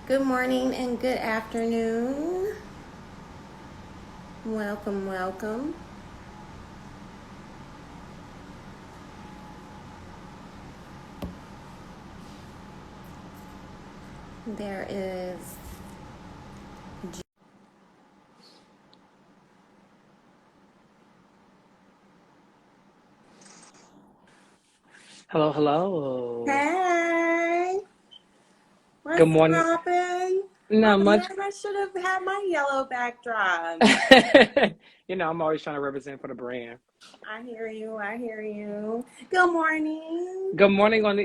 Good morning and good afternoon. Welcome, welcome. There is. Hello, hello. Hey, Good what's morning. poppin'? Oh Not much. man, I should have had my yellow backdrop. I'm always trying to represent for the brand. I hear you. I hear you. Good morning. Good morning on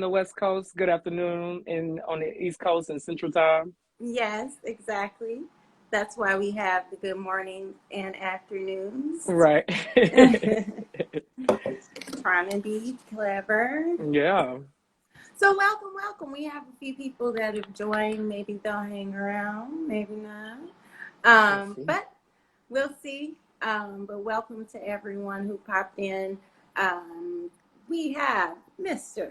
the West Coast. Good afternoon on the East Coast and Central Time. Yes, exactly. That's why we have the good mornings and afternoons. Right. Trying to be clever. Yeah. So welcome, welcome. We have a few people that have joined. Maybe they'll hang around, maybe not. We'll see. But we'll see. But welcome to everyone who popped in. Um, we have Mr.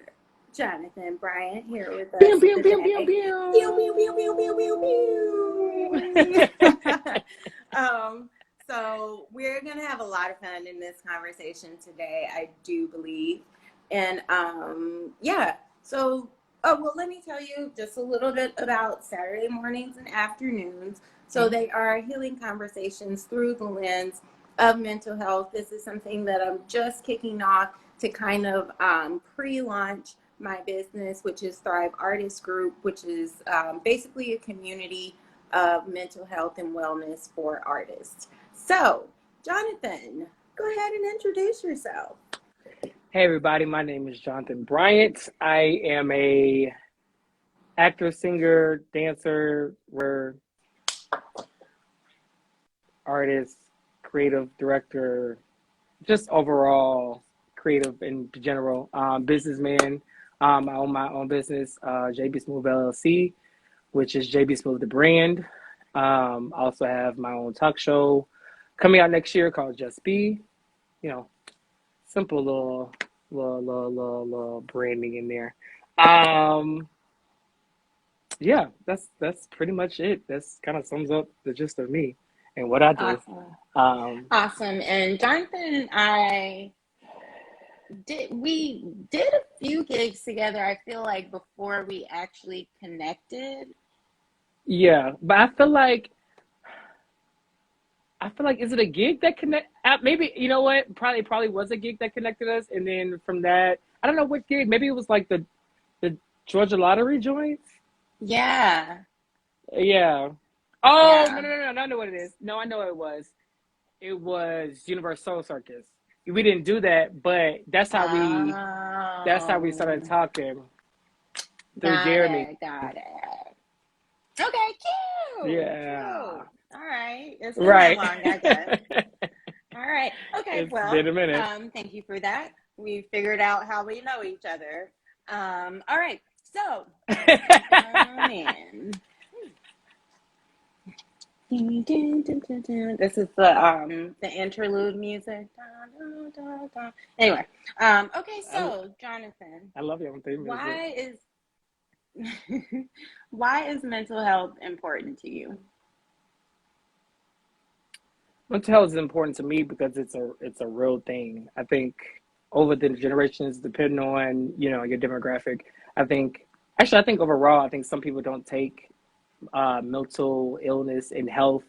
Jonathan Bryant here with Pew, us pew, pew, pew, today. Pew, pew, pew, pew, pew, pew. pew, pew. So we're gonna have a lot of fun in this conversation today, I do believe. And yeah, so well, let me tell you just a little bit about Saturday mornings and afternoons. So they are healing conversations through the lens of mental health. This is something that I'm just kicking off to kind of pre-launch my business, which is Thrive Artist Group, which is basically a community of mental health and wellness for artists. So, Jonathan, go ahead and introduce yourself. Hey everybody, my name is Jonathan Bryant. I am a actor, singer, dancer, artist, creative director, just overall creative in general. Businessman. I own my own business, JB Smooth LLC, which is JB Smooth the brand. I also have my own talk show coming out next year called Just Be. You know, simple little branding in there. Um, yeah, that's pretty much it. That's kind of sums up the gist of me and what I do. Awesome. Um, Awesome. And Jonathan and I we did a few gigs together, I feel like, before we actually connected. yeah, but I feel like is it a gig that connect? Maybe you know what? Probably was a gig that connected us, and then from that, I don't know what gig. Maybe it was like the Georgia Lottery joints. Yeah. Yeah. Oh no Yeah. no no no! I know what it is. No, I know what it was. It was Universal Circus. We didn't do that, but that's how we started Oh, talking through got Jeremy. it. Got it. Okay, cute. Cute. Yeah. All right. It's been that Right. long, I guess. All right. Okay. It's Well, been a minute. thank you for that. We figured out how we know each other. All right. So, come in. This is the interlude music. Anyway, okay. I, So, Jonathan, I love your theme music. why is why is mental health important to you? Mental health is important to me because it's a real thing. I think over the generations, depending on your demographic, I think I think overall, I think some people don't take mental illness and health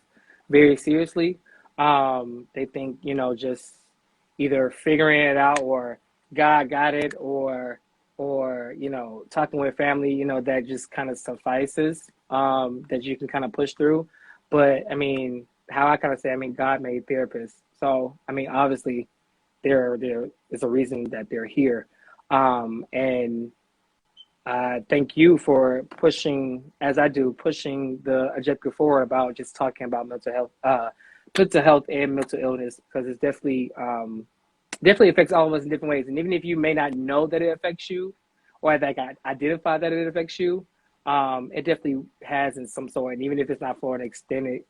very seriously. They think just either figuring it out or God got it or talking with family, that just kind of suffices, that you can kind of push through. But I mean, how I kind of say, I mean, God made therapists, so I mean, obviously there is a reason that they're here, and thank you for pushing, as I do, pushing the objective forward about just talking about mental health and mental illness, because it's definitely affects all of us in different ways. And even if you may not know that it affects you, or that identify that it affects you, it definitely has in some sort. And even if it's not for an extended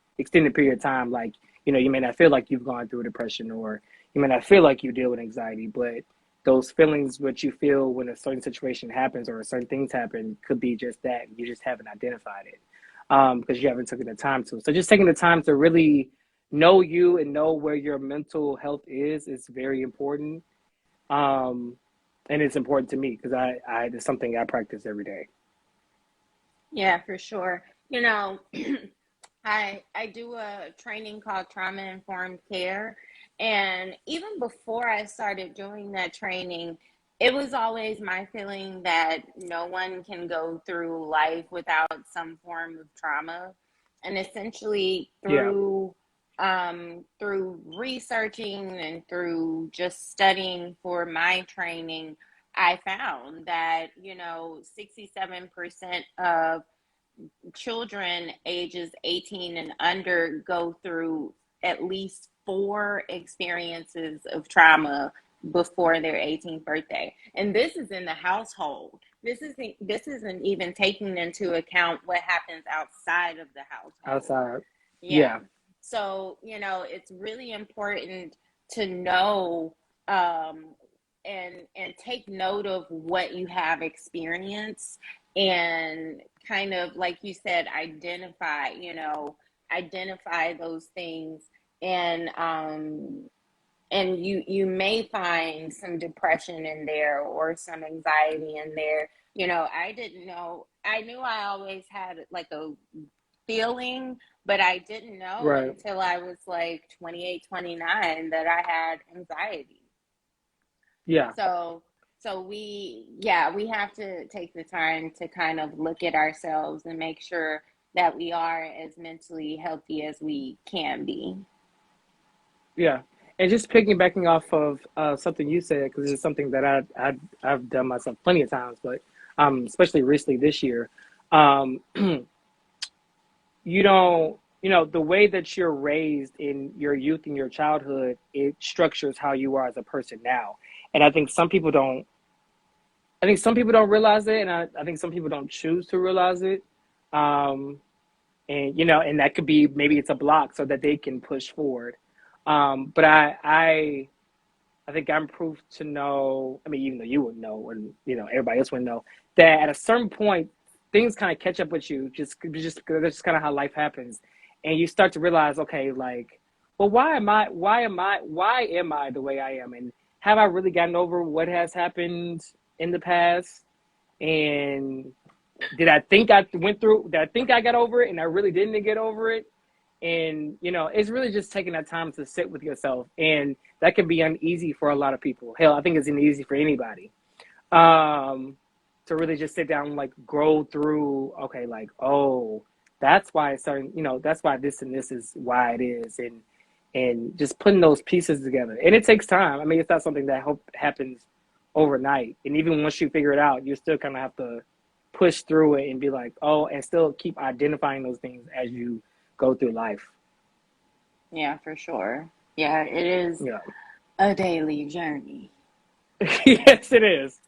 period of time, like you may not feel like you've gone through depression, or you may not feel like you deal with anxiety, but those feelings, what you feel when a certain situation happens or certain things happen, could be just that. You just haven't identified it because you haven't taken the time to. So just taking the time to really know you and know where your mental health is very important. Um, and it's important to me because it's something I practice every day. Yeah, for sure. You know, I do a training called Trauma Informed Care. And even before I started doing that training, it was always my feeling that no one can go through life without some form of trauma. And essentially Yeah, through researching and through just studying for my training, I found that, 67% of children ages 18 and under go through at least four experiences of trauma before their 18th birthday. And this is in the household. This isn't even taking into account what happens outside of the household. outside. Yeah. Yeah, So, it's really important to know um, and take note of what you have experienced and kind of like you said, identify those things and you may find some depression in there or some anxiety in there. I didn't know. I knew I always had like a feeling, but I didn't know right. until I was like 28, 29 that I had anxiety. Yeah, So we have to take the time to kind of look at ourselves and make sure that we are as mentally healthy as we can be. yeah. And just piggybacking off of something you said, because it's something that I've done myself plenty of times, but especially recently this year. Um, you don't, the way that you're raised in your youth and your childhood, it structures how you are as a person now. And I think some people don't realize it, and I think some people don't choose to realize it. Um, and and that could be, maybe it's a block so that they can push forward. But I think I'm proof to know. I mean, even though you wouldn't know, and everybody else wouldn't know, that at a certain point, things kind of catch up with you. Just that's just kind of how life happens, and you start to realize, okay, like, well, why am I the way I am, and have I really gotten over what has happened in the past? And did I think I went through? Did I think I got over it, and I really didn't get over it? And it's really just taking that time to sit with yourself, and that can be uneasy for a lot of people. Hell, I think it's uneasy for anybody, um to really just sit down and like grow through, okay, like, oh, that's why certain, that's why this and this is why it is, and just putting those pieces together. And it takes time. I mean, it's not something that hope happens overnight, and even once you figure it out, you still kind of have to push through it and be like, oh, and still keep identifying those things as you go through life. Yeah, for sure. Yeah, it is Yeah. a daily journey. Yes, it is.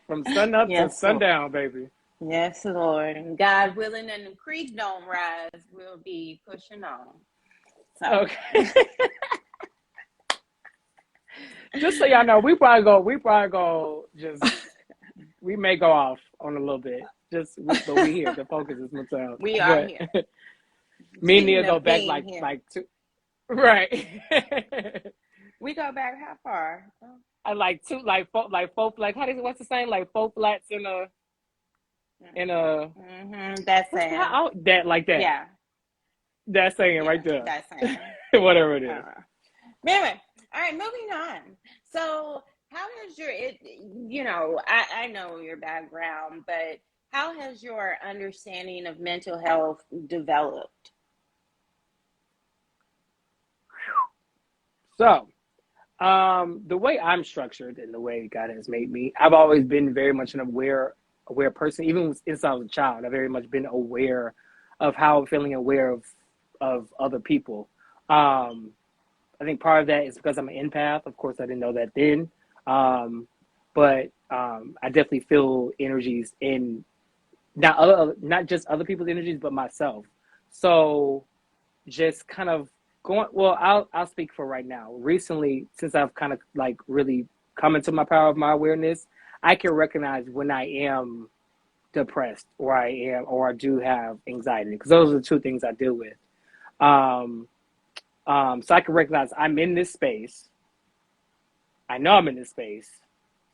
From sun up to Yes, Lord. sundown, baby. Yes, Lord. And God willing and the creek don't rise, we'll be pushing on. So, Okay. Just so y'all know, we probably go just, we may go off on a little bit. But we here. The focus is mental health. we are But here. me and Nia Speaking go of back being like here, two, right. we go back how far? I like two, like four, like how does, what's the saying, like four flats in a That's what's that, saying. that, like that, Yeah, that saying right yeah, there. that's saying. Whatever it is. Uh, anyway, all right, moving on. So, how has I know your background, but how has your understanding of mental health developed? So, the way I'm structured and the way God has made me, I've always been very much an aware person. Even since I was a child, I've very much been aware of how I'm feeling, aware of other people. Um, I think part of that is because I'm an empath. Of course, I didn't know that then, but I definitely feel energies in not just other people's energies, but myself. So just kind of going, well, I'll speak for right now. Recently, since I've kind of like really come into my power of my awareness, I can recognize when I am depressed or I do have anxiety, because those are the two things I deal with. Um, so I can recognize I'm in this space. I know I'm in this space.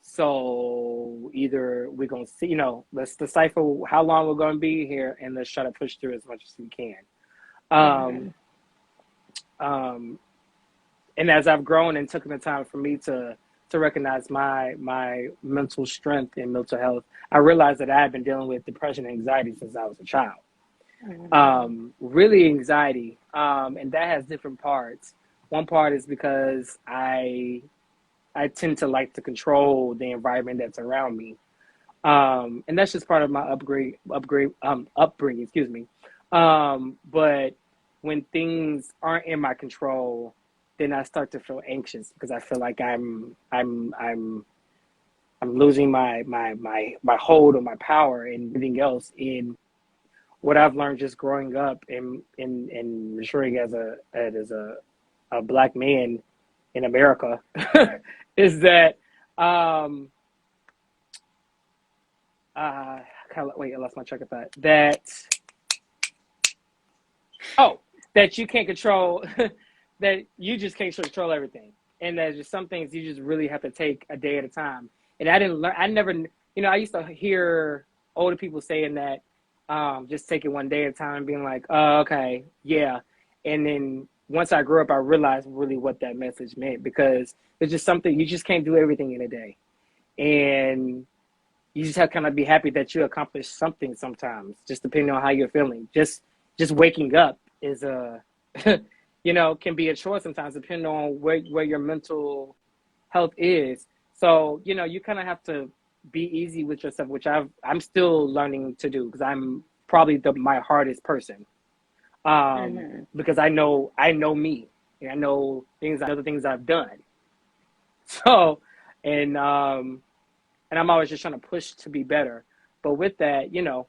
So either we're gonna see, let's decipher how long we're gonna be here, and let's try to push through as much as we can. Mm-hmm. Um, um, and as I've grown and taken the time for me to recognize my mental strength and mental health, I realized that I had been dealing with depression and anxiety since I was a child. Mm-hmm. Really anxiety, and that has different parts. One part is because I tend to like to control the environment that's around me, and that's just part of my upbringing. Excuse me. But when things aren't in my control, then I start to feel anxious because I feel like I'm losing my hold on my power and everything else. In what I've learned just growing up and maturing as a black man in America is that um wait, I lost my track of thought. Oh, that you can't control that you just can't control everything. And there's just some things you just really have to take a day at a time. And I didn't learn I never I used to hear older people saying that just take it one day at a time, being like, oh, okay, yeah. And then once I grew up I realized really what that message meant, because there's just something you just can't do everything in a day. And you just have to kind of be happy that you accomplished something sometimes, just depending on how you're feeling. Just waking up is a can be a chore sometimes depending on where your mental health is. So, you kind of have to be easy with yourself, which I'm still learning to do, because I'm probably my hardest person. Mm-hmm. Because I know me, and I know the things I've done. So, and and I'm always just trying to push to be better. But with that, the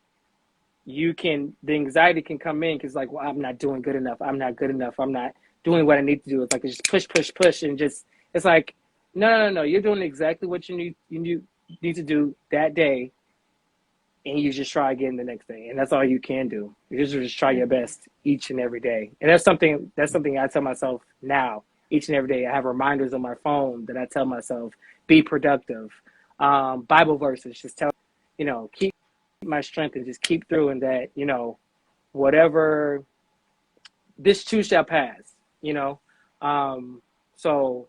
anxiety can come in because, like, well, I'm not doing good enough. I'm not good enough. I'm not doing what I need to do. It's like it's just push, push, push, and just it's like, no, no, no, no. You're doing exactly what you need to do that day, and you just try again the next day, and that's all you can do. You just try your Mm-hmm. best each and every day, and that's something I tell myself now each and every day. I have reminders on my phone that I tell myself, be productive. Bible verses just tell keep my strength and just keep through, and that whatever, this too shall pass. You know, um, so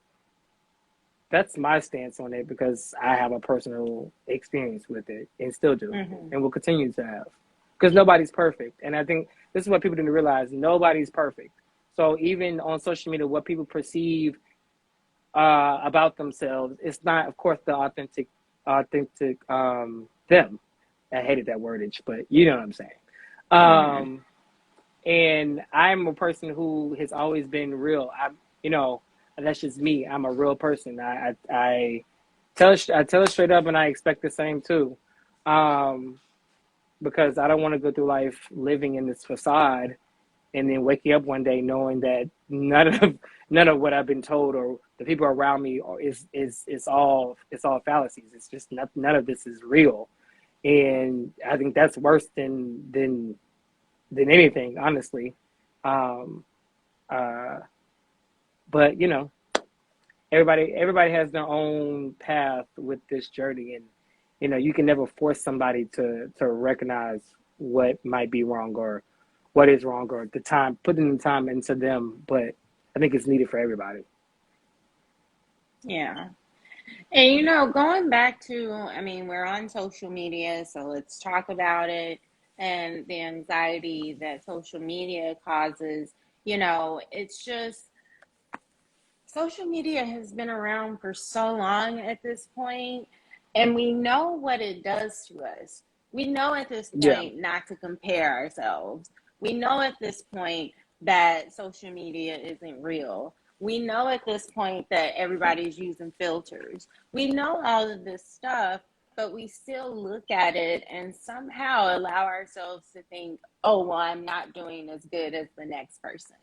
that's my stance on it, because I have a personal experience with it and still do Mm-hmm. and will continue to have, because nobody's perfect. And I think this is what people didn't realize: nobody's perfect. So even on social media, what people perceive about themselves, it's not, of course, the authentic them. I hated that wordage, but you know what I'm saying. Mm-hmm. Um, and I'm a person who has always been real. You know, that's just me. I'm a real person. I tell it straight up, and I expect the same too, um, because I don't want to go through life living in this facade and then waking up one day knowing that none of what I've been told or the people around me is all fallacies. It's just none of this is real, and I think that's worse than anything, honestly. Um, uh, but everybody has their own path with this journey, and you can never force somebody to recognize what might be wrong or what is wrong, or the time putting the time into them. But I think it's needed for everybody. Yeah. And going back to, I mean, we're on social media, so let's talk about it and the anxiety that social media causes. It's just social media has been around for so long at this point, and we know what it does to us. We know at this Yeah, point not to compare ourselves. We know at this point that social media isn't real. We know at this point that everybody's using filters. We know all of this stuff, but we still look at it and somehow allow ourselves to think, oh, well, I'm not doing as good as the next person.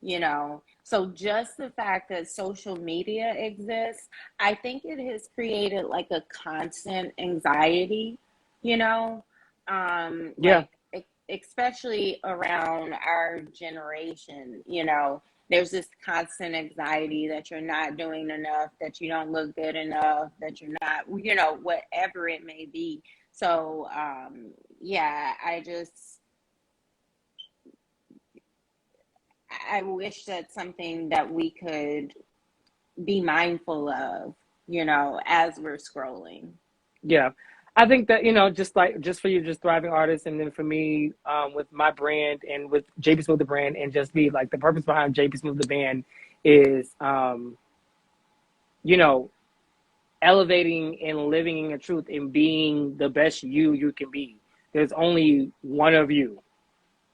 you know. So just the fact that social media exists, I think it has created like a constant anxiety, you know, Yeah. especially around our generation, you know. There's this constant anxiety that you're not doing enough, that you don't look good enough, that you're not, you know, whatever it may be. So, yeah, I wish that's something that we could be mindful of, you know, as we're scrolling. Yeah. I think that, just for you, just thriving artists, and then for me, with my brand and with JP Smooth the brand, and just be like the purpose behind JP Smooth the band is, you know, elevating and living in your truth and being the best you can be. There's only one of you.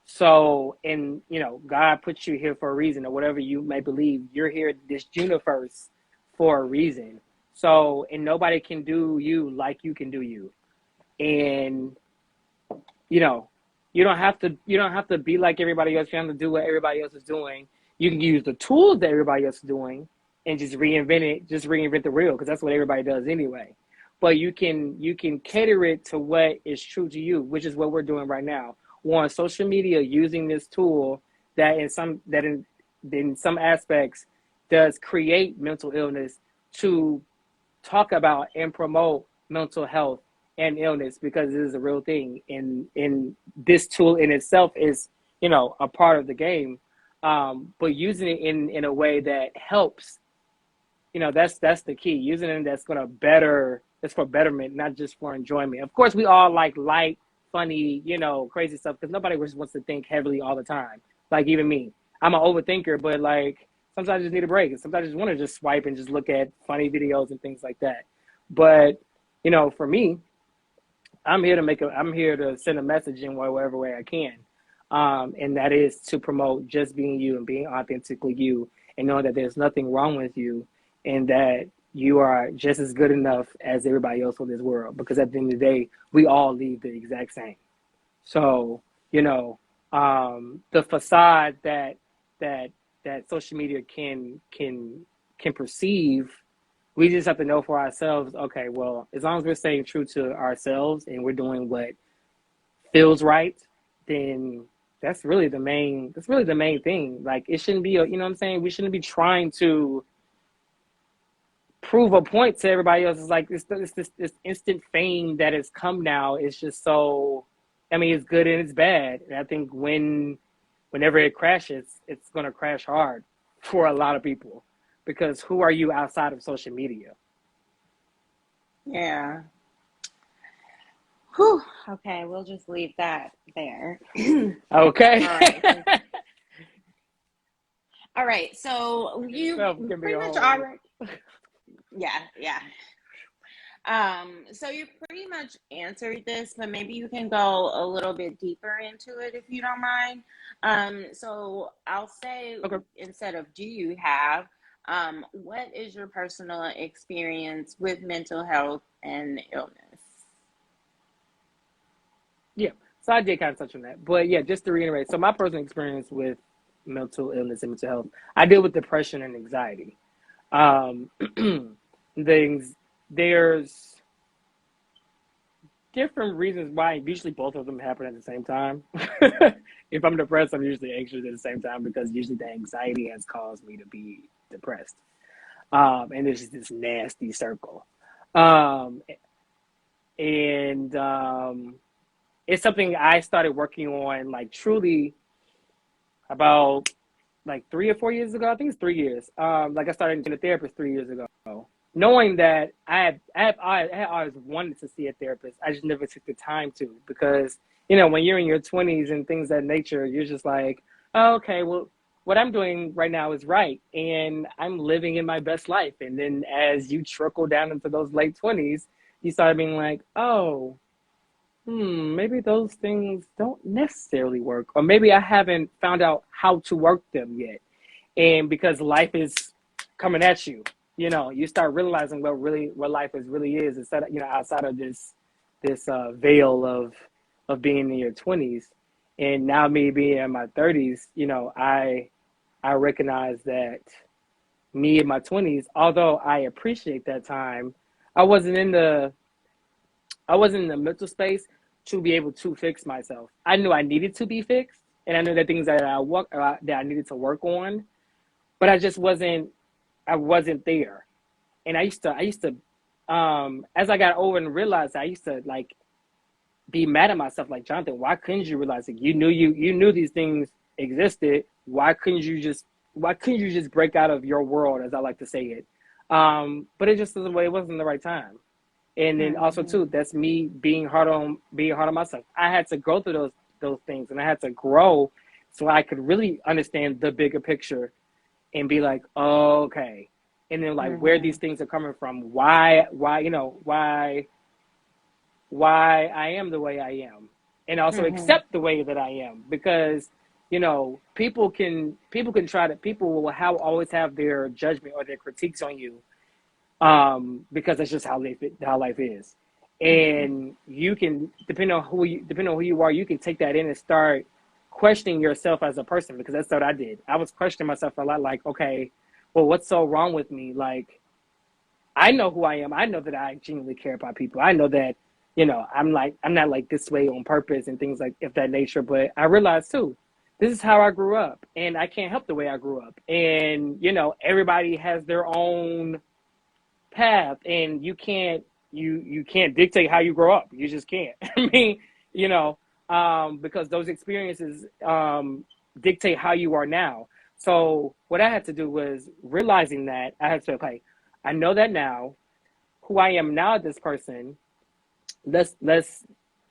So, and God put you here for a reason, or whatever you may believe. You're here in this universe for a reason. So, and nobody can do you like you can do you. And you know, you don't have to be like everybody else. You don't have to do what everybody else is doing. You can use the tools that everybody else is doing and just reinvent it. Just reinvent the wheel, because that's what everybody does anyway. But you can cater it to what is true to you, which is what we're doing right now. We're on social media using this tool that in some aspects does create mental illness, to talk about and promote mental health and illness, because it is a real thing. And this tool in itself is, a part of the game. But using it in a way that helps, that's the key. Using it that's gonna better, it's for betterment, not just for enjoyment. Of course, we all like light, funny, crazy stuff, because nobody just wants to think heavily all the time. Like even me, I'm an overthinker, but like sometimes I just need a break, and sometimes I just want to just swipe and just look at funny videos and things like that. But for me, I'm here to send a message in whatever way I can. And that is to promote just being you and being authentically you, and knowing that there's nothing wrong with you, and that you are just as good enough as everybody else in this world, because at the end of the day, we all leave the exact same. So, the facade that that social media can perceive, we just have to know for ourselves, okay, well, as long as we're staying true to ourselves and we're doing what feels right, then that's really the main thing. Like, it shouldn't be you know what I'm saying? We shouldn't be trying to prove a point to everybody else. It's like this instant fame that has come now. It's just so, I mean, it's good and it's bad. And I think whenever it crashes, it's gonna crash hard for a lot of people, because who are you outside of social media? Yeah. Whew. Okay, we'll just leave that there. Okay. All right. All right. So you Itself can be pretty a much whole. already, yeah, yeah. So you pretty much answered this, but maybe you can go a little bit deeper into it if you don't mind. So I'll say, Okay. instead of do you have, what is your personal experience with mental health and illness? Yeah. So I did kind of touch on that, but yeah, just to reiterate. So my personal experience with mental illness and mental health, I deal with depression and anxiety. Um, things there's different reasons why. Usually, both of them happen at the same time. If I'm depressed, I'm usually anxious at the same time, because usually the anxiety has caused me to be depressed. And there's just this nasty circle. Um, and It's something I started working on, like, truly, about like 3 or 4 years ago. I think it's 3 years. Like, I started seeing a therapist 3 years ago, knowing that I had always wanted to see a therapist. I just never took the time to, because when you're in your 20s and things of that nature, you're just like, oh, okay, well, what I'm doing right now is right, and I'm living in my best life. And then as you trickle down into those late 20s, you start being like, oh, maybe those things don't necessarily work, or maybe I haven't found out how to work them yet. And because life is coming at you, you start realizing what life really is, instead of, outside of this veil of being in your 20s. And now, me being in my 30s, I I recognize that me in my 20s, although I appreciate that time, I wasn't in the I wasn't in the mental space to be able to fix myself. I knew I needed to be fixed, and I knew that things that I needed to work on, but I wasn't there. And I used to as I got older and realized, I used to like be mad at myself, like, Jonathan, why couldn't you realize it? You knew these things existed. Why couldn't you just break out of your world, as I like to say it? But it just was the way, it wasn't the right time. And then also Mm-hmm. too, that's me being hard on myself. I had to go through those things, and I had to grow so I could really understand the bigger picture and be like, oh, okay. And then like where Mm-hmm. these things are coming from, why I am the way I am, and also Mm-hmm. accept the way that I am, because people will always have their judgment or their critiques on you, because that's just how life is. Mm-hmm. And you can, depending on who you are, you can take that in and start questioning yourself as a person, because that's what I did. I was questioning myself a lot, like, okay, well, what's so wrong with me? Like, I know who I am. I know that I genuinely care about people. I know that, I'm not like this way on purpose and things like of that nature. But I realized too, this is how I grew up, and I can't help the way I grew up. And everybody has their own path, and you can't dictate how you grow up. You just can't. I mean, because those experiences dictate how you are now. So what I had to do was realizing that I had to say, okay, I know that now. Who I am now, this person. Let's.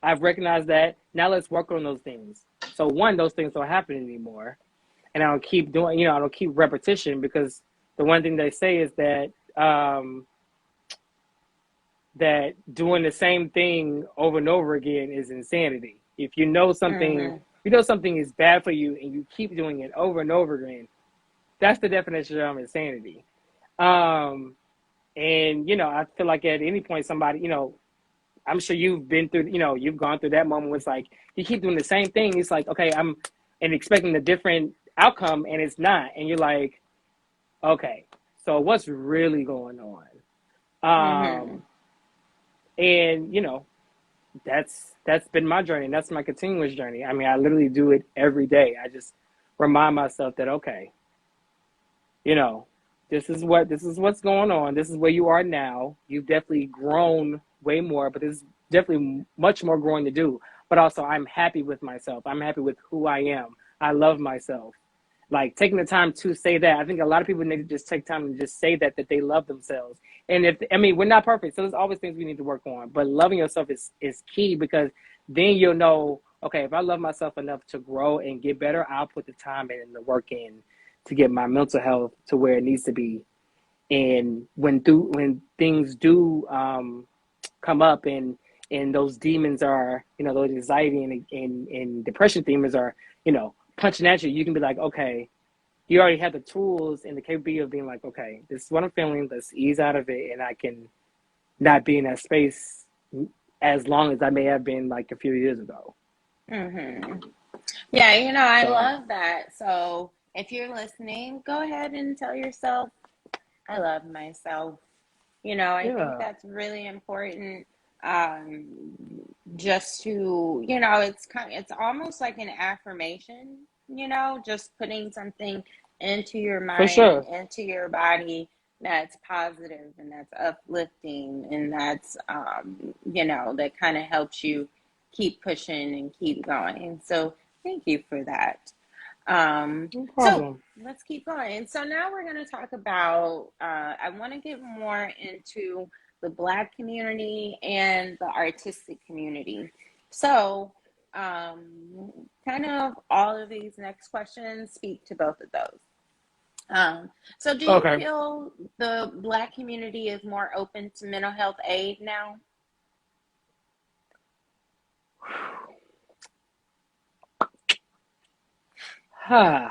I've recognized that. Now let's work on those things. So one, those things don't happen anymore, and I don't keep doing. I don't keep repetition, because the one thing they say is that doing the same thing over and over again is insanity. If Mm-hmm. you know something is bad for you, and you keep doing it over and over again, that's the definition of insanity. Um, and I feel like at any point somebody, I'm sure you've been through, you've gone through that moment where it's like you keep doing the same thing. It's like, okay, I'm and expecting a different outcome, and it's not, and you're like, okay, so what's really going on? Mm-hmm. And that's been my journey, and that's my continuous journey. I mean, I literally do it every day. I just remind myself that, okay, you know, this is what's going on. This is where you are now. You've definitely grown way more, but there's definitely much more growing to do. But also, I'm happy with myself. I'm happy with who I am. I love myself. Like, taking the time to say that, I think a lot of people need to just take time and just say that they love themselves. And we're not perfect, so there's always things we need to work on. But loving yourself is key, because then you'll know, okay, if I love myself enough to grow and get better, I'll put the time in and the work in to get my mental health to where it needs to be. And when things do come up, and those demons are, those anxiety and depression demons are, punching at you, you can be like, okay, you already have the tools and the capability of being like, okay, this is what I'm feeling. Let's ease out of it, and I can not be in that space as long as I may have been like a few years ago. Mm-hmm. Yeah, I So love that. So if you're listening, go ahead and tell yourself, I love myself. I think yeah, that's really important. Um, just to, it's almost like an affirmation, just putting something into your for mind and sure. into your body that's positive and that's uplifting and that's, that kind of helps you keep pushing and keep going. So thank you for that. No So problem. let's keep going. So now we're going to talk about, I want to get more into the Black community and the artistic community. So, kind of all of these next questions speak to both of those. So do you Okay. feel the Black community is more open to mental health aid now? Huh.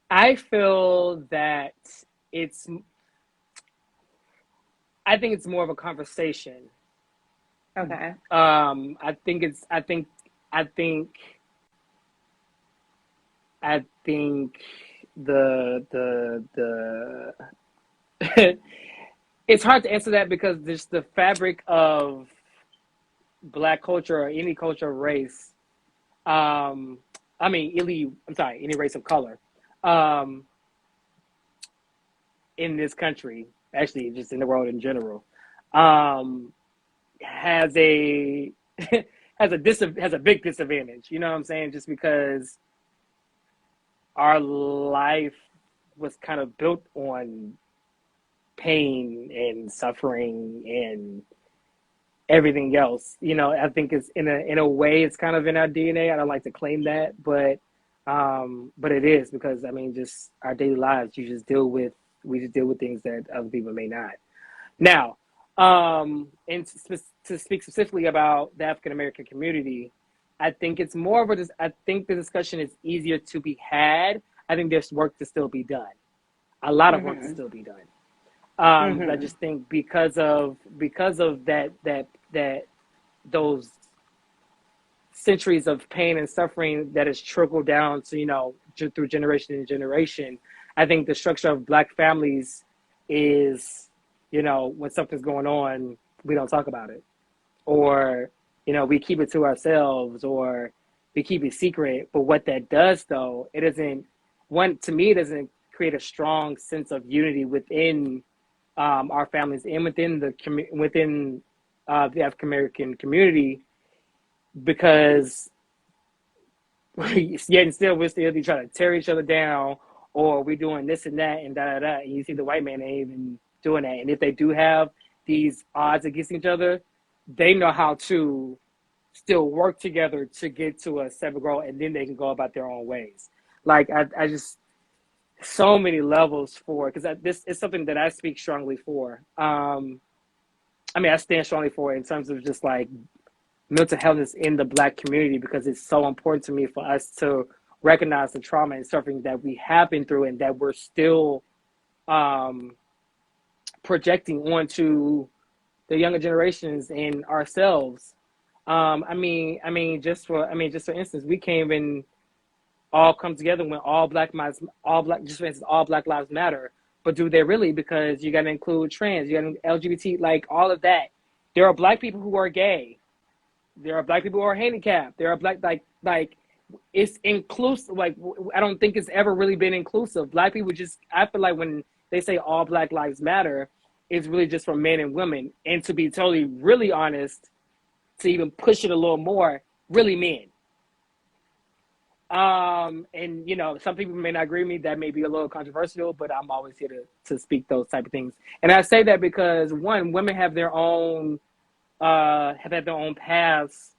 I feel that it's. I think it's more of a conversation. Okay. I think it's. I think. I think. I think. the it's hard to answer that because there's the fabric of black culture or any culture or race. Um, any race of color, um, in this country, actually, just in the world in general, um, has a has a big disadvantage. You know what I'm saying? Just because our life was kind of built on pain and suffering and everything else. You know, I think it's in a way it's kind of in our DNA. I don't like to claim that, but it is because I mean, just our daily lives. We just deal with things that other people may not. Now, to speak specifically about the African American community, I think it's more of a. I think the discussion is easier to be had. I think there's work to still be done. A lot of work to Mhm. still be done. I Mhm. just think because of that those centuries of pain and suffering that has trickled down to through generation and generation. I think the structure of black families is when something's going on, we don't talk about it, or we keep it to ourselves, or we keep it secret. But what that does, though, it doesn't one to me it doesn't create a strong sense of unity within our families and within the African American community, because yet and still we're still trying to tear each other down, or we're doing this and that and da da da. And you see the white man ain't even doing that. And if they do have these odds against each other, they know how to still work together to get to a separate goal, and then they can go about their own ways. Like I just so many levels for because this is something that I speak strongly for. I stand strongly for it in terms of just like mental health in the black community, because it's so important to me for us to recognize the trauma and suffering that we have been through and that we're still um, projecting onto the younger generations and ourselves. Just for instance, we can't even all come together when just for instance, all Black Lives Matter. But do they really? Because you got to include trans, you got to LGBT, like all of that. There are black people who are gay. There are black people who are handicapped. There are black like it's inclusive. Like I don't think it's ever really been inclusive. Black people just I feel like when they say all Black Lives Matter, it's really just for men and women. And to be totally really honest, to even push it a little more, really men. And some people may not agree with me. That may be a little controversial, but I'm always here to speak those type of things. And I say that because one, women have had their own paths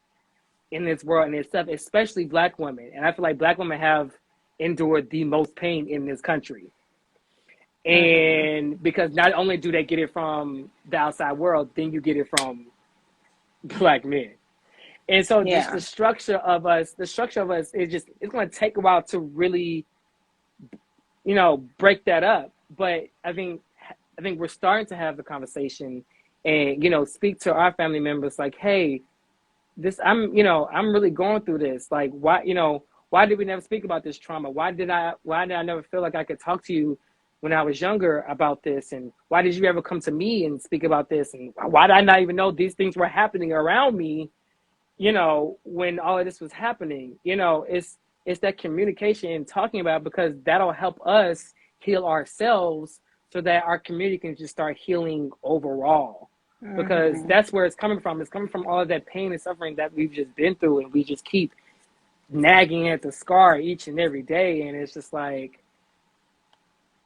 in this world and itself, especially black women. And I feel like black women have endured the most pain in this country. Mhm. And because not only do they get it from the outside world, then you get it from black men. And so just Yeah. the structure of us is just it's gonna take a while to really, break that up. But I think we're starting to have the conversation and, speak to our family members like, hey, I'm really going through this. Like, why did we never speak about this trauma? Why did I never feel like I could talk to you when I was younger about this? And why did you ever come to me and speak about this? And why did I not even know these things were happening around me, when all of this was happening? It's that communication and talking about, because that'll help us heal ourselves so that our community can just start healing overall, because Mhm. that's where it's coming from. It's coming from all of that pain and suffering that we've just been through, and we just keep nagging at the scar each and every day. And it's just like,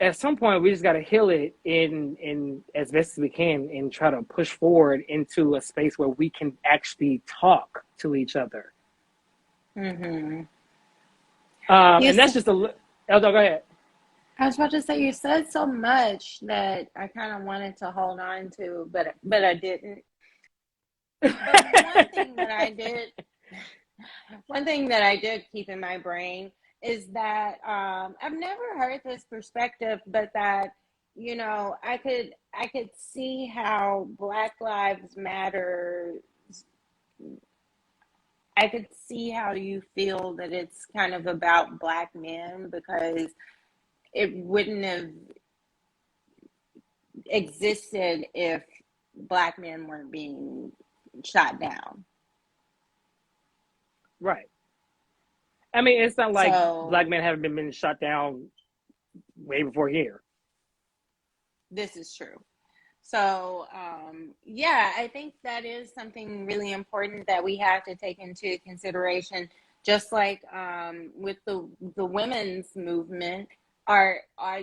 at some point, we just got to heal it in as best as we can and try to push forward into a space where we can actually talk to each other. Mhm. And that's Yes. just Eldo, go ahead. I was about to say you said so much that I kind of wanted to hold on to, but I didn't. But one thing that I did keep in my brain is that I've never heard this perspective, but that I could see how Black Lives Matter. I could see how you feel that it's kind of about black men, because it wouldn't have existed if Black men weren't being shot down. Right. I mean, it's not like Black So men haven't been shot down way before here. this is true. So, yeah, I think that is something really important that we have to take into consideration. Just like with the women's movement, are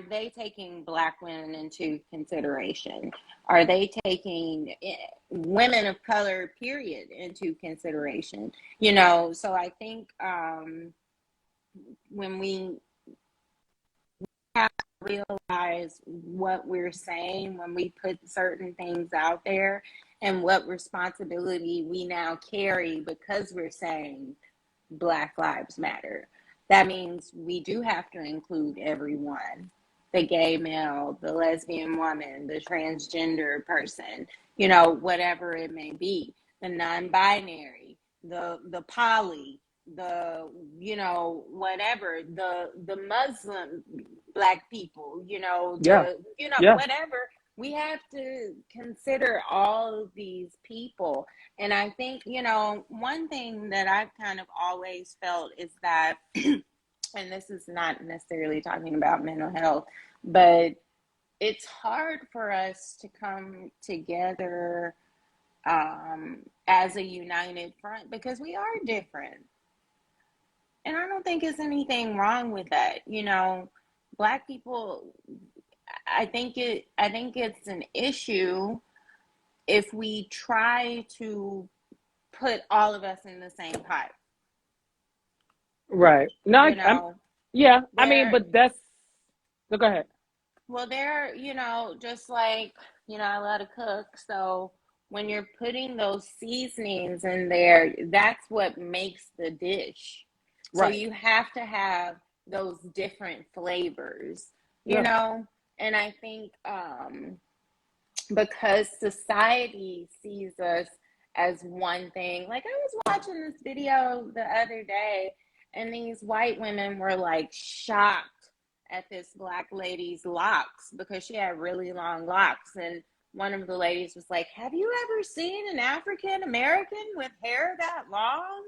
they taking Black women into consideration? Are they taking women of color, period, into consideration? You know, so I think when we have to realize what we're saying when we put certain things out there and what responsibility we now carry because we're saying Black Lives Matter. That means we do have to include everyone, the gay male, the lesbian woman, the transgender person, you know, whatever it may be, the non-binary, the poly, the, you know, whatever, the Muslim Black people, you know, Yeah. the, you know, Yeah. whatever. We have to consider all of these people. And I think, you know, one thing that I've kind of always felt is that, and this is not necessarily talking about mental health, but it's hard for us to come together as a united front because we are different. And I don't think there's anything wrong with that. You know, Black people, I think it's an issue if we try to put all of us in the same pot. Right. No, You I'm. know, Yeah. I mean, there, but that's. No, go ahead. well, there, you know, just like, you know, I love to cook. So when you're putting those seasonings in there, that's what makes the dish. So Right. you have to have those different flavors, you Yeah. know? And I think because society sees us as one thing. Like I was watching this video the other day, and these white women were like shocked at this Black lady's locks because she had really long locks. And one of the ladies was like, "Have you ever seen an African American with hair that long?"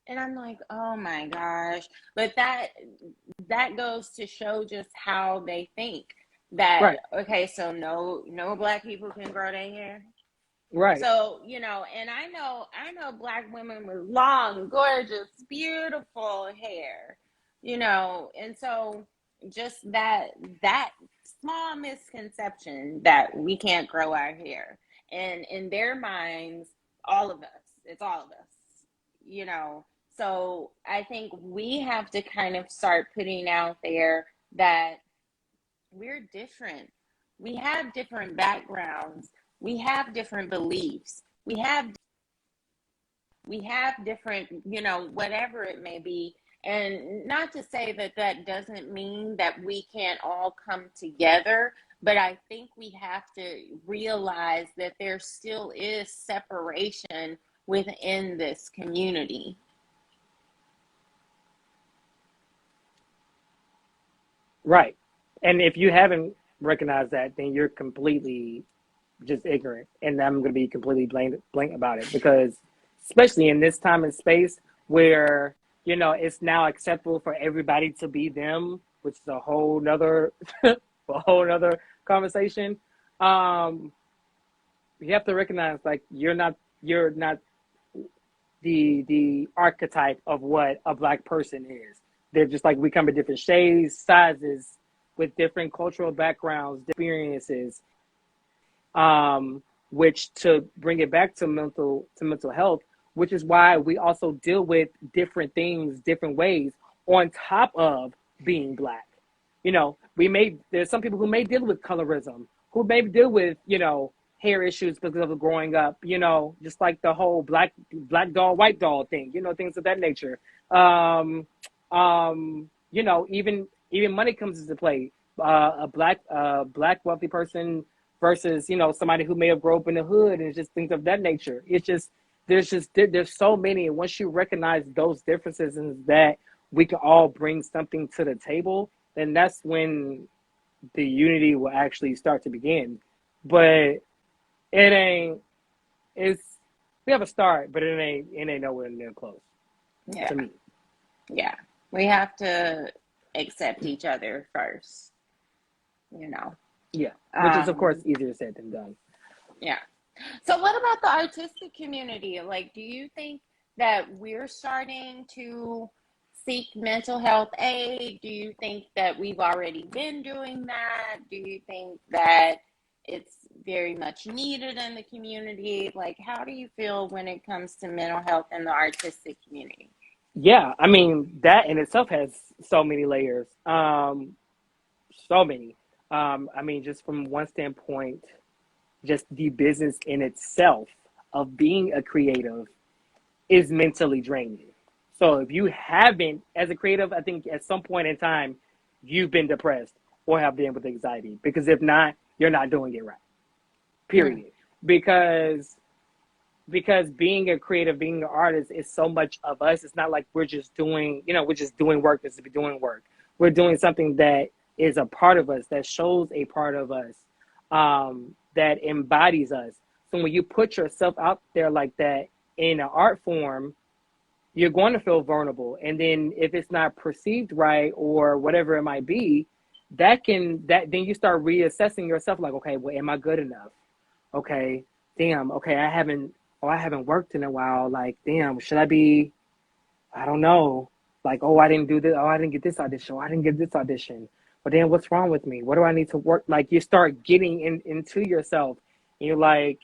And I'm like, "Oh my gosh." But that goes to show just how they think that, Right. okay, so no Black people can grow their hair. Right. So, you know, and I know Black women with long, gorgeous, beautiful hair, you know, and so just that small misconception that we can't grow our hair. And in their minds, all of us, it's all of us, you know. So I think we have to kind of start putting out there that we're different. We have different backgrounds. We have different beliefs. We have different, you know, whatever it may be. And not to say that that doesn't mean that we can't all come together, but I think we have to realize that there still is separation within this community. Right. And if you haven't recognized that, then you're completely just ignorant, and I'm going to be completely blank about it because, especially in this time and space where it's now acceptable for everybody to be them, which is a whole nother a whole nother conversation. Um, you have to recognize like you're not the archetype of what a Black person is. They're just like we come in different shades, sizes, with different cultural backgrounds, experiences, which to bring it back to mental health, which is why we also deal with different things different ways on top of being Black. There's some people who may deal with colorism, who may deal with hair issues because of growing up, just like the whole black doll white doll thing, things of that nature. Even money comes into play. A black wealthy person versus somebody who may have grown up in the hood, and just things of that nature. It's just there's so many, and once you recognize those differences and that we can all bring something to the table, then that's when the unity will actually start to begin. But it ain't. It's we have a start, but it ain't nowhere near close Yeah. to me. Yeah. We have to accept each other first, you know. Yeah, which is of course Um, easier said than done. yeah. So what about the artistic community? Like, do you think that we're starting to seek mental health aid? Do you think that we've already been doing that? Do you think that it's very much needed in the community? Like, how do you feel when it comes to mental health in the artistic community? Yeah, I mean that in itself has so many layers. So many. I mean, just from one standpoint, just the business in itself of being a creative is mentally draining. So if you haven't, as a creative, I think at some point in time, you've been depressed or have been with anxiety. Because if not, you're not doing it right. Hmm. Period. Because because being a creative, being an artist is so much of us. It's not like we're just doing work just to be doing work. We're doing something that is a part of us, that shows a part of us, that embodies us. So when you put yourself out there like that in an art form, you're going to feel vulnerable. And then if it's not perceived right or whatever it might be, that then you start reassessing yourself like, okay, well, am I good enough? Okay, damn, okay, I haven't worked in a while. Like, damn, should I be, I don't know. Like, oh, I didn't do this. Oh, I didn't get this audition. Oh, I didn't get this audition. But then what's wrong with me? What do I need to work? Like, you start getting into yourself. And you're like,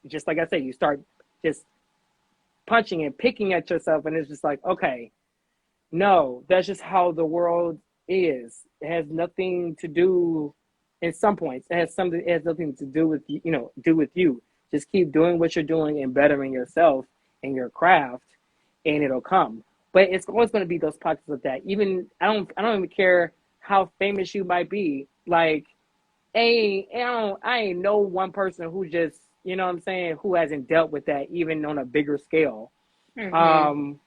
just like I said, you start just punching and picking at yourself. And it's just like, okay, no, that's just how the world is. It has nothing to do, in some points, it has nothing to do with do with you. Just keep doing what you're doing and bettering yourself and your craft, and it'll come. But it's always going to be those pockets of that. Even I don't even care how famous you might be. Like, I ain't know one person who just, you know what I'm saying, who hasn't dealt with that even on a bigger scale. Mm-hmm. Um,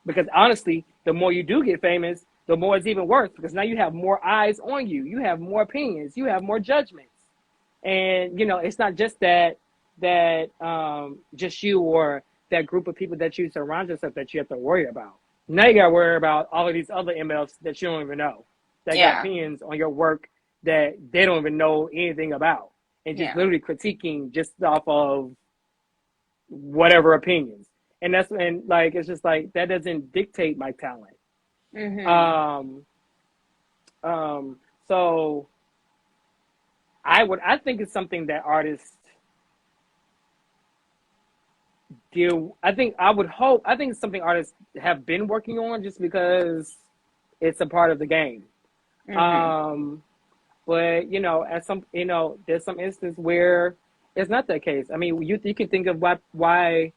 because honestly, the more you do get famous, the more it's even worse because now you have more eyes on you. You have more opinions. You have more judgments. And it's not just that just you or that group of people that you surround yourself that you have to worry about. Now you got to worry about all of these other MFs that you don't even know that got Yeah. opinions on your work that they don't even know anything about and just Yeah. literally critiquing just off of whatever opinions. And like it's just like that doesn't dictate my talent. Mm-hmm. Um um so I think it's something that artists deal I think it's something artists have been working on just because it's a part of the game. Mm-hmm. Um but at some there's some instance where it's not that case. I mean you can think of why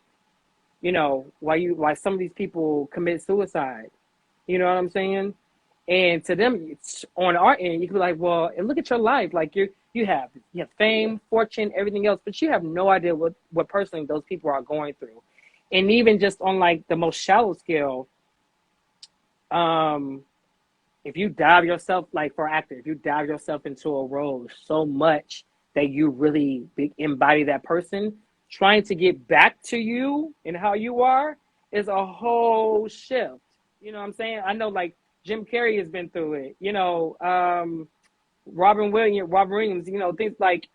some of these people commit suicide. You know what I'm saying? And to them, it's, on our end, you can be like, well, and look at your life. Like you have fame, fortune, everything else, but you have no idea what personally those people are going through. And even just on like the most shallow scale, um, if you dive yourself, like for actor, if you dive yourself into a role so much that you really embody that person, trying to get back to you and how you are is a whole shift. You know what I'm saying? I know like Jim Carrey has been through it. Robin Williams, things like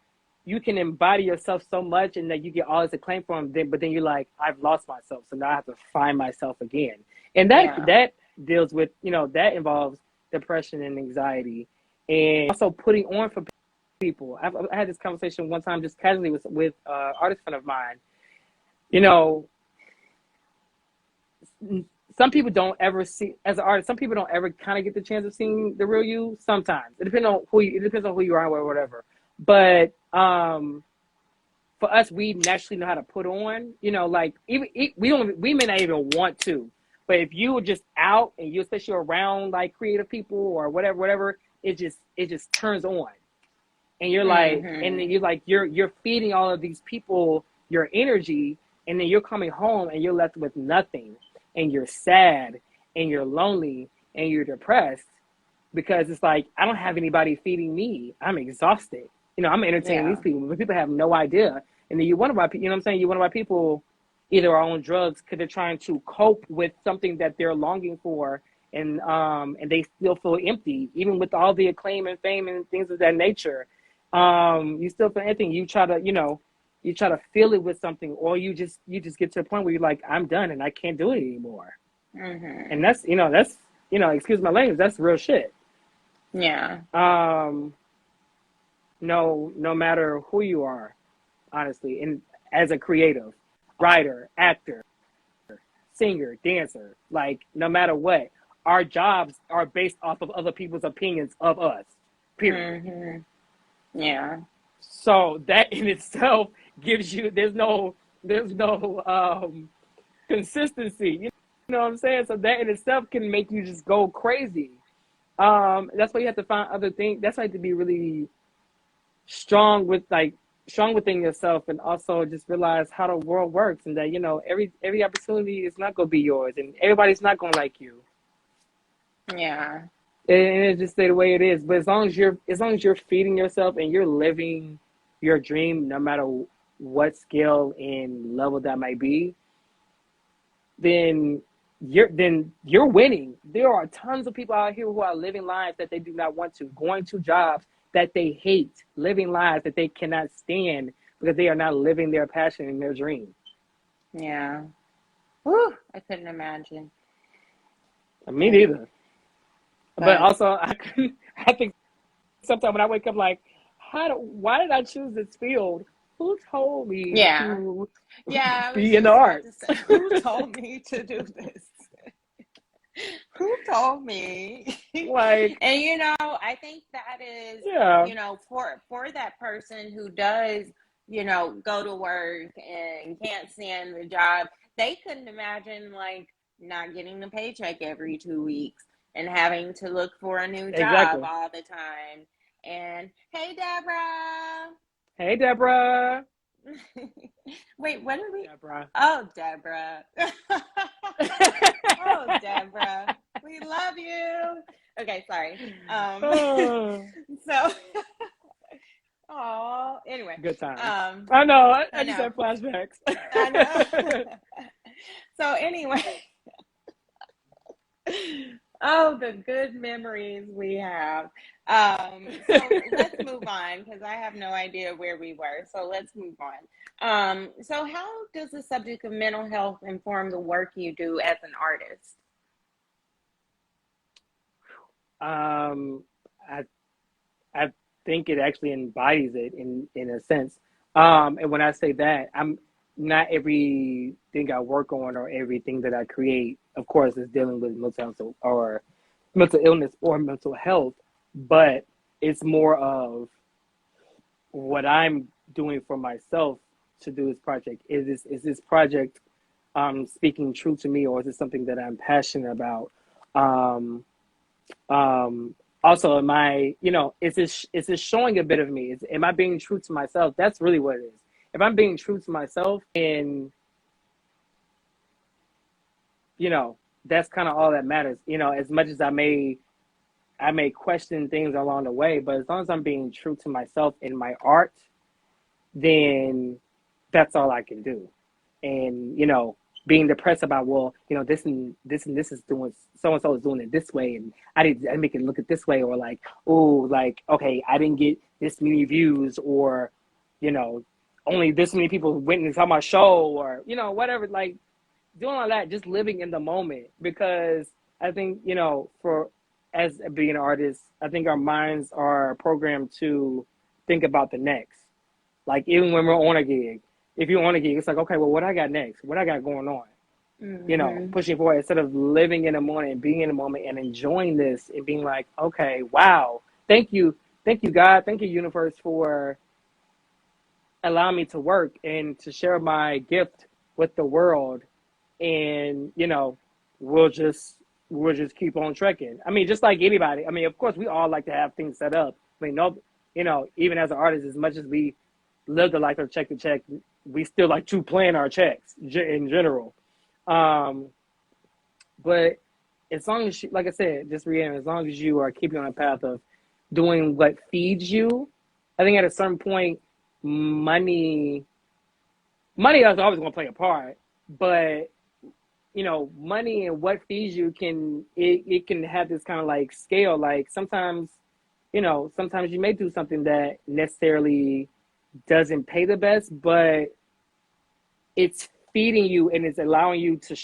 you can embody yourself so much and that you get all this acclaim from them, but then you're like, I've lost myself, so now I have to find myself again. And that Yeah. that deals with, that involves depression and anxiety, and also putting on for people. I had this conversation one time just casually with artist friend of mine. You know, some people don't ever see as an artist. Some people don't ever kind of get the chance of seeing the real you. Sometimes it depends on who you are or whatever. But for us, we naturally know how to put on. Like even we may not even want to, but if you were just out and you especially around like creative people or whatever, it just turns on, and Mm-hmm. you're feeding all of these people your energy, and then you're coming home and you're left with nothing, and you're sad and you're lonely and you're depressed. because it's like I don't have anybody feeding me. I'm exhausted. I'm entertaining these Yeah. people, but people have no idea. And then you wonder why, what I'm saying? You wonder why people either are on drugs because they're trying to cope with something that they're longing for, and they still feel empty, even with all the acclaim and fame and things of that nature. You still feel empty. You try to fill it with something, or you just get to a point where you're like, I'm done and I can't do it anymore. Mhm. And that's excuse my language, that's real shit. Yeah. Um, no matter who you are, honestly, and as a creative, writer, actor, singer, dancer, like no matter what, our jobs are based off of other people's opinions of us. Period. Mhm. Yeah. So that in itself gives you there's no consistency. You know what I'm saying? So that in itself can make you just go crazy. That's why you have to find other things. That's why you have to be really strong with like strong within yourself, and also just realize how the world works, and that every opportunity is not gonna be yours, and everybody's not gonna like you. Yeah. And it's just the way it is. But as long as you're feeding yourself and you're living your dream, no matter what scale and level that might be, then you're winning. There are tons of people out here who are living lives that they do not want to, going to jobs that they hate, living lives that they cannot stand because they are not living their passion and their dream. Yeah. Whew, I couldn't imagine. Me Yeah. neither. But But also, I think sometimes when I wake up, like, why did I choose this field? Who told me yeah. to Yeah, I was be in the just about to arts? say, who told me to do this? Who told me? Like, And I think that is, yeah, for that person who does, go to work and can't stand the job, they couldn't imagine like not getting the paycheck every 2 weeks and having to look for a new job exactly. all the time. And hey, Deborah. Hey, Deborah. Wait, what are we? Deborah. Oh, Deborah. Oh, Deborah. We love you. Okay, sorry. Oh, So, oh, anyway, good times. um, I know. I I just know, had flashbacks. I know. So anyway, oh, the good memories we have. So let's move on because I have no idea where we were. So let's move on. So how does the subject of mental health inform the work you do as an artist? um, I I think it actually embodies it in a sense. And when I say that, I'm not everything I work on or everything that I create, of course, is dealing with mental health or mental illness or mental health, but it's more of what I'm doing for myself to do this project. Is this project speaking true to me, or is it something that I'm passionate about? Um, Also, am I, is this showing a bit of me? Am I being true to myself? That's really what it is. If I'm being true to myself, and you know, that's kind of all that matters. As much as I may question things along the way, but as long as I'm being true to myself in my art, then that's all I can do. And being depressed about, well, this is doing, so and so is doing it this way, and I make it look it this way, or like, oh, like, okay, I didn't get this many views, or you know only this many people went and saw my show, or whatever, like doing all that, just living in the moment. Because I think, for as being an artist, I think our minds are programmed to think about the next. Like, even when we're on a gig, if you're on a gig, it's like, okay, well, what I got next? What I got going on? Mm-hmm. Pushing forward instead of living in the moment and being in the moment and enjoying this and being like, okay, wow, thank you, God, thank you, universe, for allowing me to work and to share my gift with the world. And we'll just we'll just keep on trekking. I mean, just like anybody. I mean, of course, we all like to have things set up. I mean, no, even as an artist, as much as we live the life of check to check, we still like to plan our checks in general. Um, but as long as you, like I said, just reiterating, as long as you are keeping on a path of doing what feeds you, I think at a certain point, money, money is always going to play a part, but money and what feeds you it can have this kind of like scale. Like sometimes, sometimes you may do something that necessarily doesn't pay the best, but it's feeding you and it's allowing you to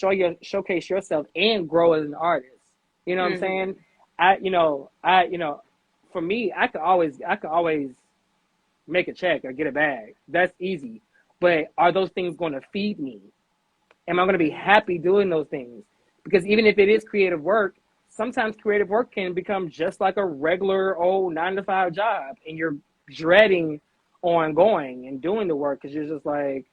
showcase yourself and grow as an artist. You know what I'm saying? Mm-hmm. For me, I could always make a check or get a bag. That's easy. But are those things going to feed me? Am I going to be happy doing those things? Because even if it is creative work, sometimes creative work can become just like a regular old 9 to 5 job, and you're dreading on going and doing the work because you're just like,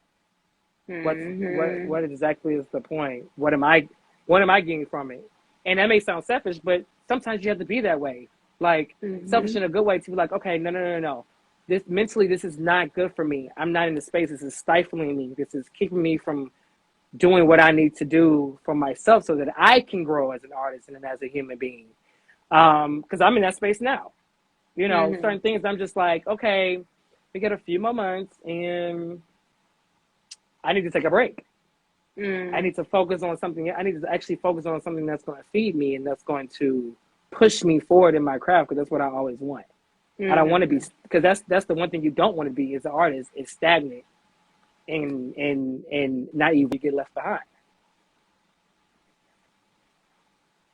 Mm-hmm. what exactly is the point? What am I getting from it? And that may sound selfish, but sometimes you have to be that way. Like selfish Mm-hmm. in a good way to be like, okay, no, no, no, no. This mentally, this is not good for me. I'm not in the space. This is stifling me. This is keeping me from doing what I need to do for myself so that I can grow as an artist and as a human being. Because I'm in that space now. Mm-hmm. Certain things I'm just like, okay, we get a few more months and I need to take a break. I Mm-hmm. need to focus on something. I need to actually focus on something that's going to feed me and that's going to push me forward in my craft because that's what I always want. I don't want to be Mm-hmm. because that's the one thing you don't want to be as an artist is stagnant and not even get left behind.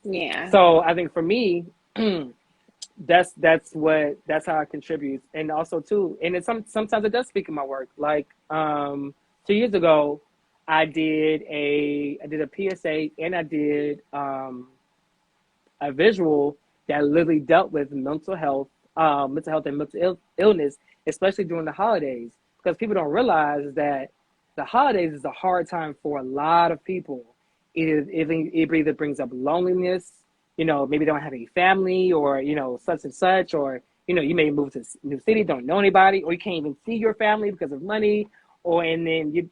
Yeah. So I think for me, that's how I contribute, and also too, and sometimes it does speak in my work. Like 2 years ago, I did a PSA and I did a visual that literally dealt with mental health and illness, especially during the holidays, because people don't realize that the holidays is a hard time for a lot of people. It either brings up loneliness, maybe they don't have any family, or such and such, or you may move to a new city, don't know anybody, or you can't even see your family because of money, or and then you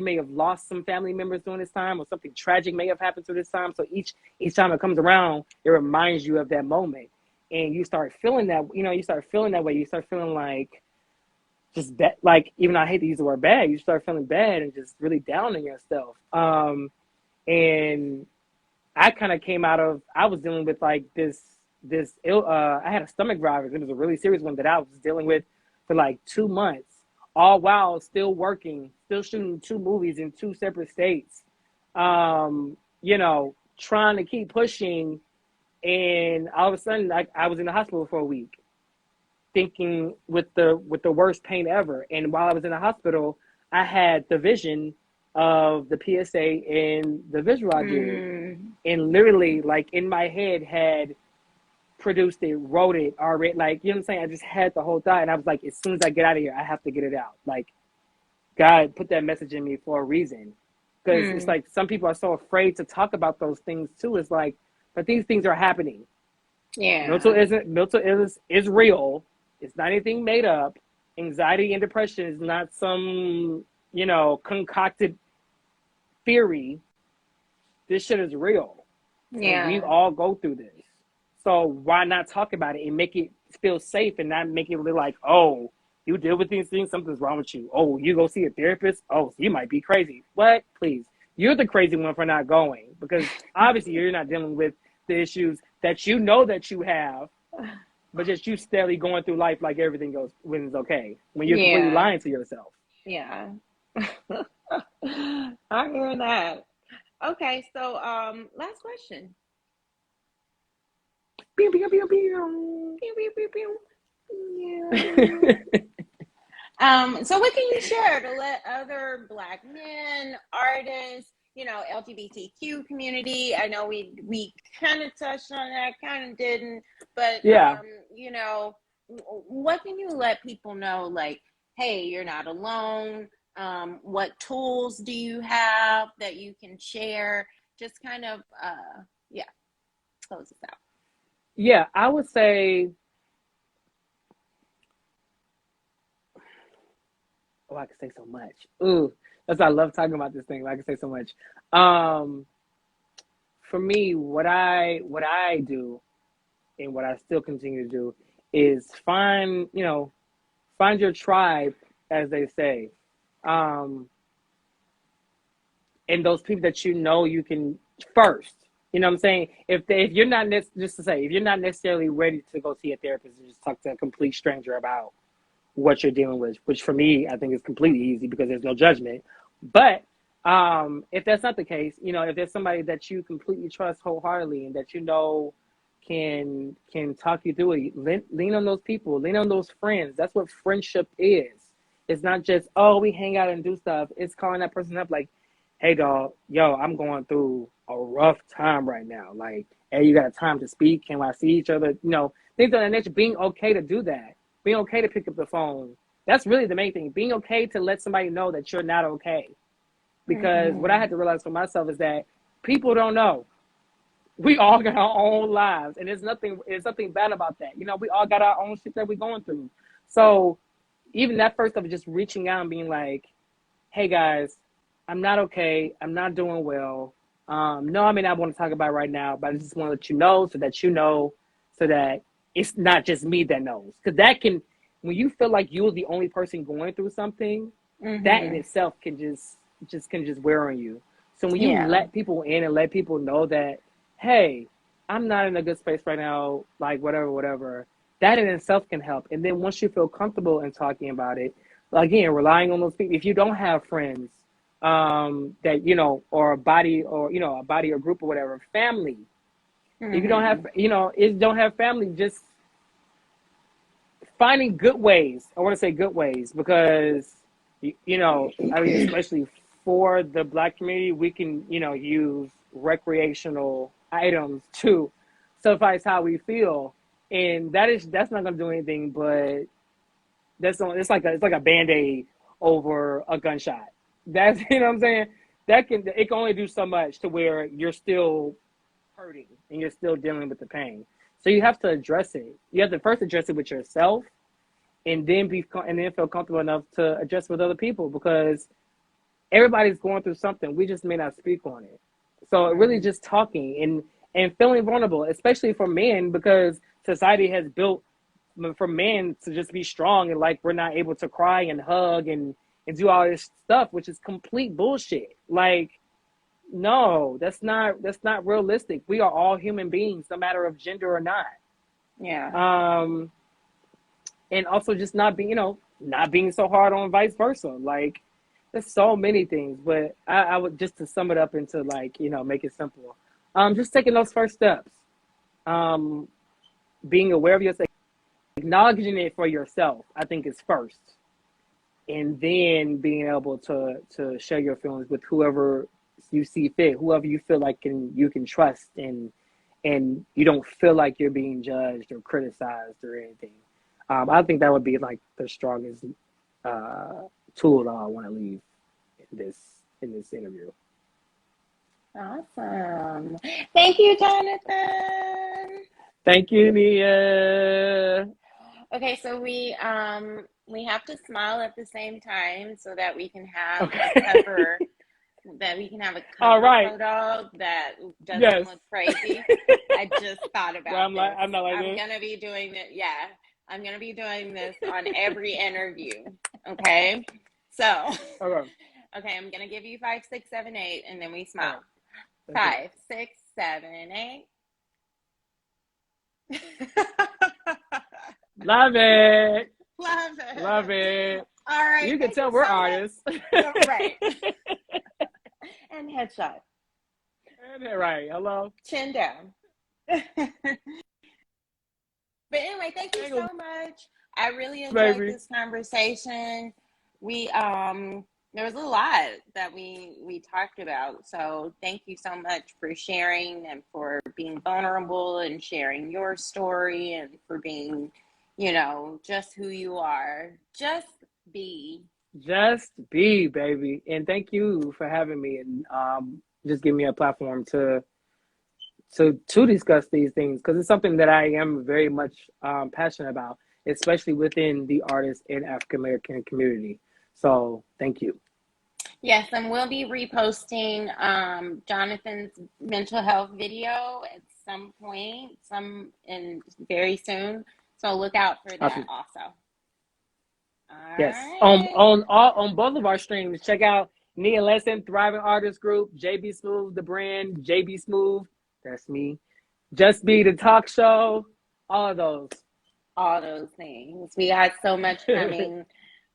may have lost some family members during this time, or something tragic may have happened through this time. So each time it comes around, it reminds you of that moment, and you start feeling that you start feeling that way. You start feeling like just bad, like even though I hate to use the word bad, you start feeling bad and just really down on yourself. And I kind of came out of I was dealing with like this ill. I had a stomach virus. It was a really serious one that I was dealing with for like 2 months, all while still working, still shooting 2 movies in 2 separate states. Trying to keep pushing, and all of a sudden, I was in the hospital for a week, thinking with the worst pain ever. And while I was in the hospital, I had the vision of the PSA and the visual I did, Mm-hmm. and literally, like in my head, had produced it, wrote it already. Like you know what I'm saying? I just had the whole thought, and I was like, as soon as I get out of here, I have to get it out. Like God put that message in me for a reason, because it's like some people are so afraid to talk about those things too. It's like, but these things are happening. Yeah. Mental illness is real. It's not anything made up. Anxiety and depression is not some concocted theory. This shit is real, and we Yeah. all go through this. So why not talk about it and make it feel safe and not make it look like, oh, you deal with these things, something's wrong with you. Oh, you go see a therapist. Oh, you might be crazy. What? Please, you're the crazy one for not going, because obviously you're not dealing with the issues that you know that you have, but just you steadily going through life like everything goes when it's okay, when you're completely Yeah. lying to yourself. Yeah. I hear that. Okay, so last question. Pew, pew, pew, pew. Pew, pew, pew, pew. Yeah. So what can you share to let other Black men, artists, LGBTQ community? I know we kind of touched on that, kind of didn't, but Yeah. what can you let people know? Like, hey, you're not alone. What tools do you have that you can share? Just kind of, yeah, close this out. Yeah, I would say, oh, I could say so much. Ooh, that's why I love talking about this thing. I can say so much. Um, for me, what I do and what I still continue to do is find your tribe, as they say. Um, and those people that you can first. You know what I'm saying? If you're not just to say if you're not necessarily ready to go see a therapist and just talk to a complete stranger about what you're dealing with, which for me I think is completely easy because there's no judgment. But if that's not the case, if there's somebody that you completely trust wholeheartedly and that can talk you through it, lean on those people, lean on those friends. That's what friendship is. It's not just we hang out and do stuff. It's calling that person up like, hey dog, yo, I'm going through a rough time right now. Like, hey, you got a time to speak? Can I see each other? Things of that nature. Being okay to do that. Being okay to pick up the phone. That's really the main thing. Being okay to let somebody know that you're not okay. Because what I had to realize for myself is that people don't know. We all got our own lives, and there's nothing bad about that. We all got our own shit that we're going through. So even that first of just reaching out and being like, hey guys, I'm not okay. I'm not doing well. No, I may not want to talk about it right now, but I just want to let you know so that it's not just me that knows. Because when you feel like you're the only person going through something, that in itself can just wear on you. So when you let people in and let people know that, hey, I'm not in a good space right now, like whatever, that in itself can help. And then once you feel comfortable in talking about it, again, relying on those people. If you don't have friends, that or a body or group or whatever, family. If you don't have family, just finding good ways. I want to say good ways because I mean, especially for the Black community, we can use recreational items to suffice how we feel, and that's not going to do anything, but it's like a Band-Aid over a gunshot. That's what I'm saying. It can only do so much to where you're still hurting and you're still dealing with the pain. So you have to address it. You have to first address it with yourself, and then feel comfortable enough to address with other people because everybody's going through something. We just may not speak on it. So really just talking and feeling vulnerable, especially for men, because society has built for men to just be strong and like we're not able to cry and hug and do all this stuff, which is complete bullshit. Like, no, that's not realistic. We are all human beings, no matter of gender or not. Yeah. And also just not being so hard on vice versa. Like, there's so many things, but I would just to sum it up into like, make it simple. Just taking those first steps. Being aware of yourself, acknowledging it for yourself, I think is first. And then being able to share your feelings with whoever you see fit, whoever you feel like you can trust, and you don't feel like you're being judged or criticized or anything. I think that would be like the strongest tool that I want to leave in this interview. Awesome. Thank you, Jonathan. Thank you, Nia. Okay, so we have to smile at the same time so that we can have Okay. a cover All right. photo that doesn't Yes. look crazy. I just thought about I'm this. I'm not like I'm this. gonna be doing it. Yeah, I'm gonna be doing this on every interview. Okay, so Okay. okay, I'm gonna give you 5, 6, 7, 8, and then we smile. Right. 5, 6, 7, 8. Love it. Love it. Love it. All right. You can Thank tell you we're so artists. much. Right. And headshot. Right. Hello. Chin down. But anyway, thank you so much. I really enjoyed Baby. this conversation. We there was a lot that we talked about. So thank you so much for sharing and for being vulnerable and sharing your story and for being, just who you are. Just be. Just be, baby. And thank you for having me and just give me a platform to discuss these things because it's something that I am very much passionate about, especially within the artist and African American community. So thank you. Yes, and we'll be reposting Jonathan's mental health video at some point, some in very soon. So look out for that Awesome. also. All Yes. right. On both of our streams, check out Nia Lesson, Thriving Artist Group, JB Smooth, the brand, JB Smooth. That's me. Just Be the talk show. All of those. All those things. We got so much coming.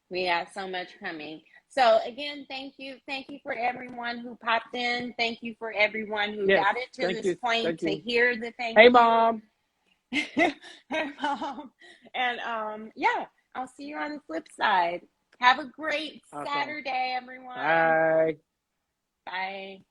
We got so much coming. So again, thank you. Thank you for everyone who popped in. Thank you for everyone who Yes. got it to Thank this you. point Thank to you. hear the thank Hey, you. Mom. Hey, Mom. And yeah, I'll see you on the flip side. Have a great Awesome. Saturday, everyone. Bye. Bye.